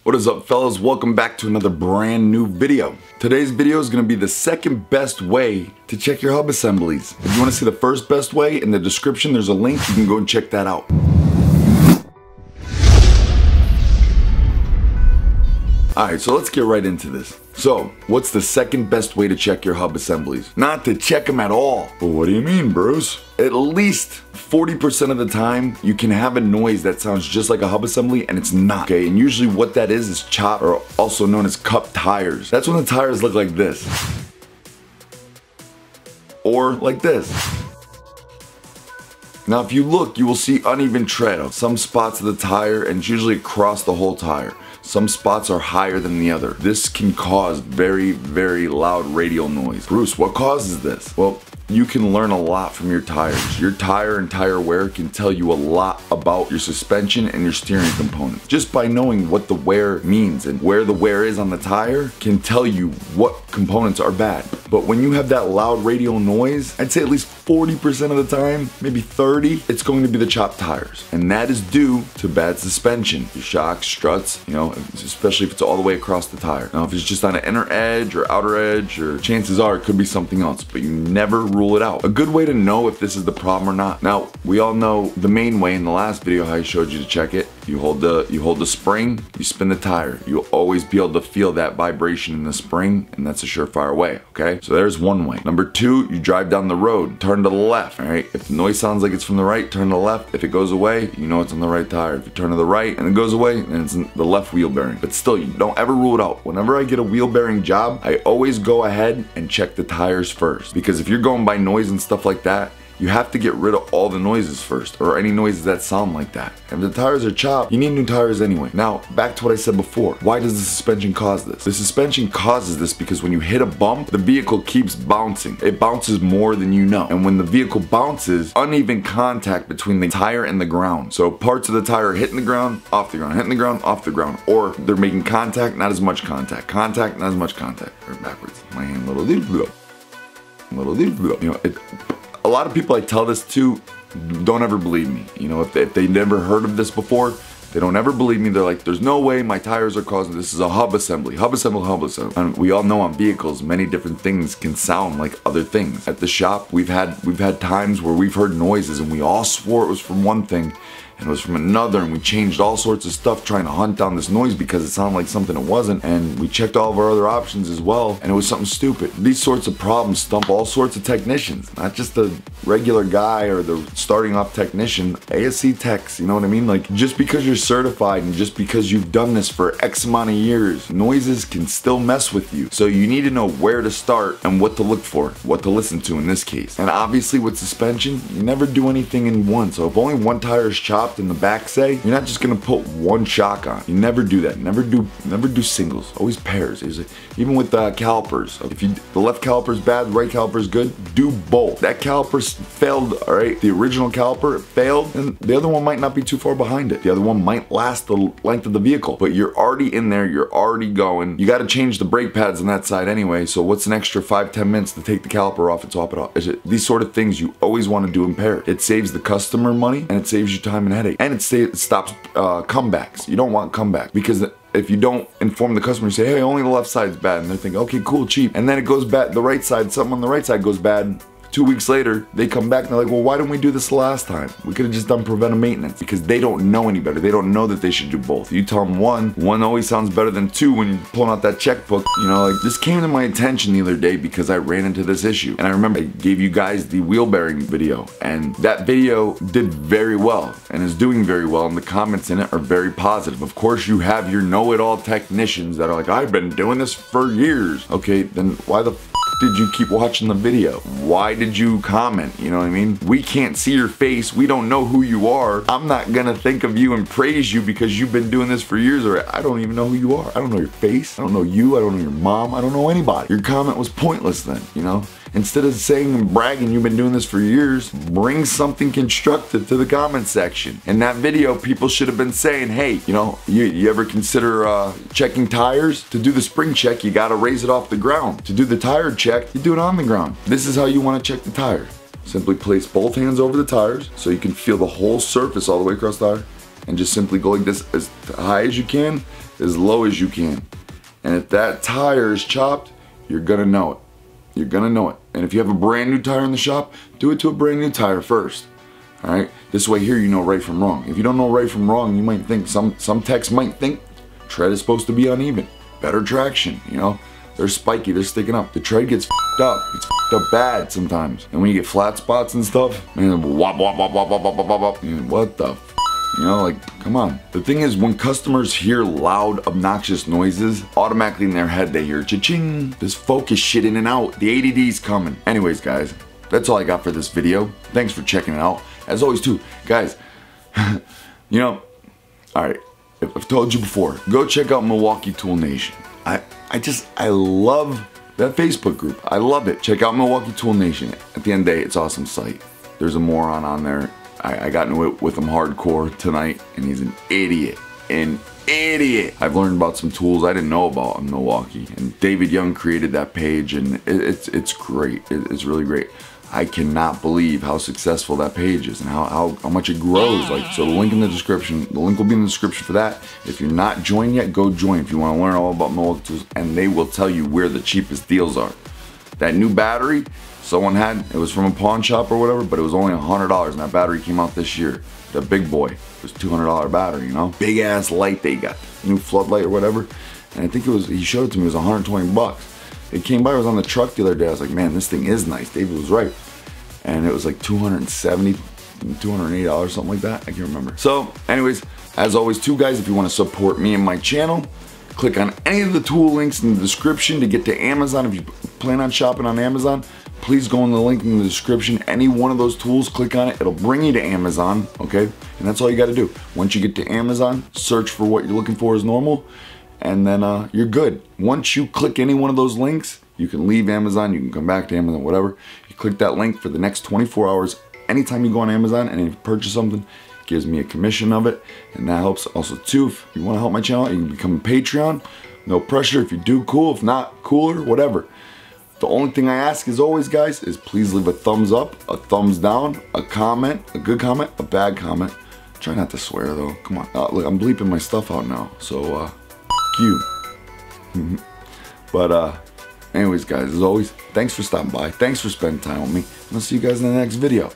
What is up, fellas? Welcome back to another brand new video. Today's video is going to be the second best way to check your hub assemblies. If you want to see the first best way, in the description there's a link, you can go and check that out. Alright, so let's get right into this. So, what's the second best way to check your hub assemblies? Not to check them at all. Well, what do you mean, Bruce? At least 40% of the time, you can have a noise that sounds just like a hub assembly and it's not, okay? And usually what that is chopped, or also known as cup tires. That's when the tires look like this. Or like this. Now if you look, you will see uneven tread of some spots of the tire, and it's usually across the whole tire. Some spots are higher than the other. This can cause very, very loud radial noise. Bruce, what causes this? Well, you can learn a lot from your tires. Your tire and tire wear can tell you a lot about your suspension and your steering components. Just by knowing what the wear means and where the wear is on the tire can tell you what components are bad. But when you have that loud radial noise, I'd say at least 40% of the time, maybe 30, it's going to be the chopped tires. And that is due to bad suspension. Your shocks, struts, you know, especially if it's all the way across the tire. Now if it's just on an inner edge or outer edge, or chances are it could be something else, but you never rule it out. A good way to know if this is the problem or not. Now, we all know the main way in the last video how I showed you to check it. You hold the spring, you spin the tire. You'll always be able to feel that vibration in the spring, and that's a surefire way, okay? So there's one way. Number two, you drive down the road, turn to the left, all right? If the noise sounds like it's from the right, turn to the left. If it goes away, you know it's on the right tire. If you turn to the right and it goes away, then it's in the left wheel bearing. But still, you don't ever rule it out. Whenever I get a wheel bearing job, I always go ahead and check the tires first. Because if you're going by noise and stuff like that, you have to get rid of all the noises first, or any noises that sound like that. And if the tires are chopped, you need new tires anyway. Now, back to what I said before. Why does the suspension cause this? The suspension causes this because when you hit a bump, the vehicle keeps bouncing. It bounces more than you know. And when the vehicle bounces, uneven contact between the tire and the ground. So parts of the tire are hitting the ground, off the ground, hitting the ground, off the ground. Or they're making contact, not as much contact. Contact, not as much contact. Or backwards. My hand, little doo. You know, a lot of people I tell this to don't ever believe me. You know, if they never heard of this before, they don't ever believe me. They're like, there's no way my tires are causing this. Is a hub assembly. Hub assembly, hub assembly. And we all know on vehicles, many different things can sound like other things. At the shop, we've had times where we've heard noises and we all swore it was from one thing and it was from another, and we changed all sorts of stuff trying to hunt down this noise because it sounded like something it wasn't, and we checked all of our other options as well, and it was something stupid. These sorts of problems stump all sorts of technicians, not just the regular guy or the starting off technician, ASC techs, you know what I mean? Like, just because you're certified and just because you've done this for X amount of years, noises can still mess with you. So you need to know where to start and what to look for, what to listen to in this case. And obviously with suspension, you never do anything in one. So if only one tire is chopped in the back, say, you're not just gonna put one shock on. You never do that. Never do singles. Always pairs. Even with calipers. If the left caliper's bad, the right caliper's good, do both. That caliper failed, all right? The original caliper, it failed, and the other one might not be too far behind it. The other one might last the length of the vehicle, but you're already in there, you're already going. You gotta change the brake pads on that side anyway, so what's an extra 5-10 minutes to take the caliper off and swap it off? These sort of things you always wanna do in pairs. It saves the customer money, and it saves you time and headache. And it stops comebacks. You don't want comeback, because if you don't inform the customer, you say, hey, only the left side's bad, and they're thinking, okay, cool, cheap, and then it goes bad, the right side, something on the right side goes bad. 2 weeks later, they come back and they're like, well, why didn't we do this last time? We could have just done preventive maintenance, because they don't know any better. They don't know that they should do both. You tell them one always sounds better than two when you're pulling out that checkbook. You know, like, this came to my attention the other day because I ran into this issue. And I remember I gave you guys the wheel bearing video, and that video did very well and is doing very well, and the comments in it are very positive. Of course, you have your know-it-all technicians that are like, I've been doing this for years. Okay, then why the did you keep watching the video? Why did you comment? You know what I mean? We can't see your face. We don't know who you are. I'm not gonna think of you and praise you because you've been doing this for years, or I don't even know who you are. I don't know your face. I don't know you. I don't know your mom. I don't know anybody. Your comment was pointless then, you know? Instead of saying and bragging you've been doing this for years, bring something constructive to the comment section. In that video, people should have been saying, hey, you know, you ever consider checking tires? To do the spring check, you gotta raise it off the ground. To do the tire check, you do it on the ground. This is how you wanna check the tire. Simply place both hands over the tires so you can feel the whole surface all the way across the tire, and just simply go like this as high as you can, as low as you can. And if that tire is chopped, you're gonna know it. You're gonna know it. And if you have a brand new tire in the shop, do it to a brand new tire first. All right, this way here you know right from wrong. If you don't know right from wrong, you might think, some techs might think tread is supposed to be uneven, better traction, you know. They're spiky, they're sticking up. The tread gets f***ed up. It's f***ed up bad sometimes. And when you get flat spots and stuff, man, wop, wop, wop, wop, wop, wop, wop, wop. What the f***? You know, like, come on. The thing is, when customers hear loud, obnoxious noises, automatically in their head they hear cha-ching. This focus shit in and out. The ADD's coming. Anyways, guys, that's all I got for this video. Thanks for checking it out. As always, too, guys, you know, alright, I've told you before, go check out Milwaukee Tool Nation. I love that Facebook group. I love it. Check out Milwaukee Tool Nation. At the end of the day, it's an awesome site. There's a moron on there. I got into it with him hardcore tonight, and he's an idiot. An idiot. I've learned about some tools I didn't know about in Milwaukee, and David Young created that page, and it's great. It's really great. I cannot believe how successful that page is and how much it grows. Like, so the link in the description, the link will be in the description for that. If you're not joined yet, go join if you want to learn all about Milwaukee tools, and they will tell you where the cheapest deals are. That new battery someone had, it was from a pawn shop or whatever, but it was only $100, and that battery came out this year. The big boy, it was $200 battery, you know? Big ass light they got, new floodlight or whatever, and I think it was, he showed it to me, it was 120 bucks. It came by, I was on the truck the other day, I was like, man, this thing is nice. David was right. And it was like $270, $280, something like that. I can't remember. So anyways, as always too, guys, if you want to support me and my channel, click on any of the tool links in the description to get to Amazon. If you plan on shopping on Amazon, please go on the link in the description. Any one of those tools, click on it. It'll bring you to Amazon, okay? And that's all you got to do. Once you get to Amazon, search for what you're looking for as normal, and then you're good. Once you click any one of those links, you can leave Amazon, you can come back to Amazon, whatever. You click that link for the next 24 hours. Anytime you go on Amazon and you purchase something, it gives me a commission of it, and that helps. Also too, if you want to help my channel, you can become a Patreon. No pressure. If you do, cool. If not, cooler, whatever. The only thing I ask, as always, guys, is please leave a thumbs up, a thumbs down, a comment, a good comment, a bad comment. Try not to swear though. Come on. Look, I'm bleeping my stuff out now, so f you. But anyways, guys, as always, thanks for stopping by. Thanks for spending time with me. And I'll see you guys in the next video.